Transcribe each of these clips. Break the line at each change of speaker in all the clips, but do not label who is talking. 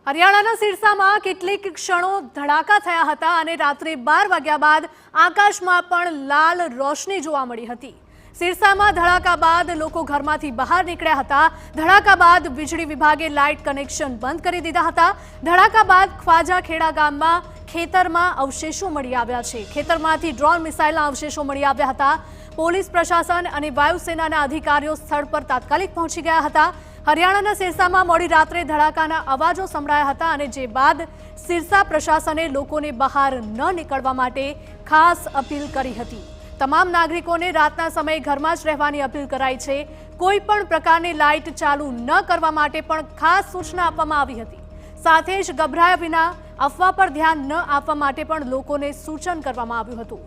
હરિયાણાના સિરસામાં કેટલીક ક્ષણો ધડાકા થયા હતા અને રાત્રે 12 વાગ્યા બાદ આકાશમાં પણ લાલ રોશની જોવા મળી હતી। સિરસામાં ધડાકા બાદ લોકો ઘરમાંથી બહાર નીકળ્યા હતા। ધડાકા બાદ વીજળી વિભાગે લાઇટ કનેક્શન બંધ કરી દીધા હતા। ધડાકા બાદ ખ્વાજાખેડા ગામમાં ખેતરમાં અવશેષો મળી આવ્યા છે। ખેતરમાંથી ડ્રોન મિસાઇલના અવશેષો મળી આવ્યા હતા। પોલીસ પ્રશાસન અને વાયુસેનાના અધિકારીઓ સ્થળ પર તાત્કાલિક પહોંચી ગયા હતા। હરિયાણાના સિરસામાં મોડી રાત્રે ધડાકાના અવાજો સંભળાયા હતા અને જે બાદ સિરસા પ્રશાસને લોકોને બહાર ન નીકળવા માટે ખાસ અપીલ કરી હતી। તમામ નાગરિકોને રાતના સમયે ઘરમાં જ રહેવાની અપીલ કરાઈ છે। કોઈ પણ પ્રકારની લાઇટ ચાલુ ન કરવા માટે પણ ખાસ સૂચના આપવામાં આવી હતી। સાથે જ ગભરાયા વિના અફવા પર ધ્યાન ન આપવા માટે પણ લોકોને સૂચન કરવામાં આવ્યું હતું।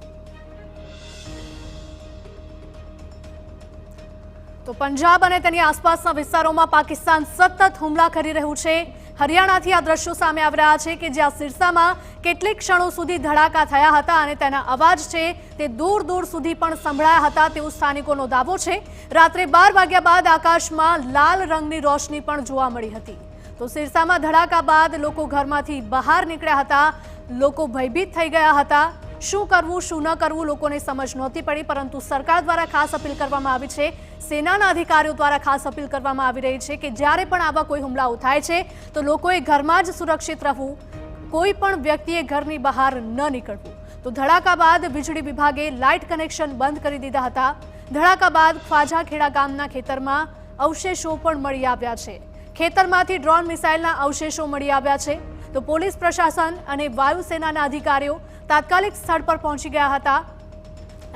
તો પંજાબ અને તેની આસપાસના વિસ્તારોમાં પાકિસ્તાન સતત હુમલા કરી રહ્યું છે। હરિયાણાથી આ દ્રશ્યો સામે આવી રહ્યા છે કે જ્યાં સિરસામાં કેટલીક ક્ષણો સુધી ધડાકા થયા હતા અને તેના અવાજ છે તે દૂર દૂર સુધી પણ સંભળાયા હતા તેવું સ્થાનિકોનો દાવો છે। રાત્રે 12 વાગ્યા બાદ આકાશમાં લાલ રંગની રોશની પણ જોવા મળી હતી। તો સિરસામાં ધડાકા બાદ લોકો ઘરમાંથી બહાર નીકળ્યા હતા। લોકો ભયભીત થઈ ગયા હતા। શું કરવું શું ન કરવું લોકોને સમજ નહોતી પડી, પરંતુ સરકાર દ્વારા ખાસ અપીલ કરવામાં આવી છે। સેનાના અધિકારીઓ દ્વારા ખાસ અપીલ કરવામાં આવી રહી છે કે જ્યારે પણ આવા કોઈ હુમલાઓ થાય છે તો લોકોએ ઘરમાં જ સુરક્ષિત રહેવું, કોઈ પણ વ્યક્તિએ ઘરની બહાર ન નીકળવું। તો ધડાકા બાદ વીજળી વિભાગે લાઇટ કનેક્શન બંધ કરી દીધા હતા। ધડાકા બાદ ખ્વાજાખેડા ગામના ખેતરમાં અવશેષો પણ મળી આવ્યા છે। ખેતરમાંથી ડ્રોન મિસાઇલના અવશેષો મળી આવ્યા છે। તો પોલીસ પ્રશાસન અને વાયુસેનાના અધિકારીઓ તાત્કાલિક સ્થળ પર પહોંચી ગયા હતા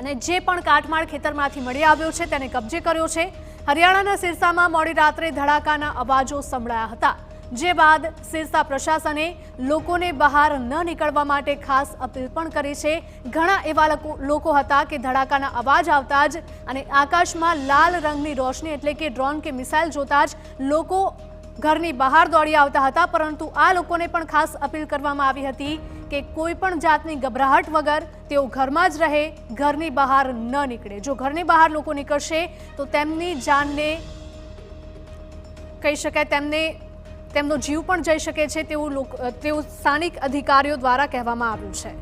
અને જે પણ કાટમાળ ખેતરમાંથી મળી આવ્યો છે તેને કબજે કર્યો છે। હરિયાણાના સિરસામાં મોડી રાત્રે ધડાકાના અવાજો સંભળાયા હતા, જે બાદ સિરસા પ્રશાસને લોકોને બહાર ન નીકળવા માટે ખાસ અપીલ પણ કરી છે। ઘણા એવા લોકો હતા કે ધડાકાના અવાજ આવતા જ અને આકાશમાં લાલ રંગની રોશની એટલે કે ડ્રોન કે મિસાઇલ જોતા જ લોકો ઘરની બહાર દોડી આવતા હતા, પરંતુ આ લોકોને પણ ખાસ અપીલ કરવામાં આવી હતી કે કોઈ પણ જાતની ગભરાહટ વગર તેઓ ઘરમાં જ રહે, ઘરની બહાર ન નીકળે। જો ઘરની બહાર લોકો નીકળશે તો તેમની જાનને કહી શકાય તેમનો જીવ પણ જઈ શકે છે તેવું સ્થાનિક અધિકારીઓ દ્વારા કહેવામાં આવ્યું છે।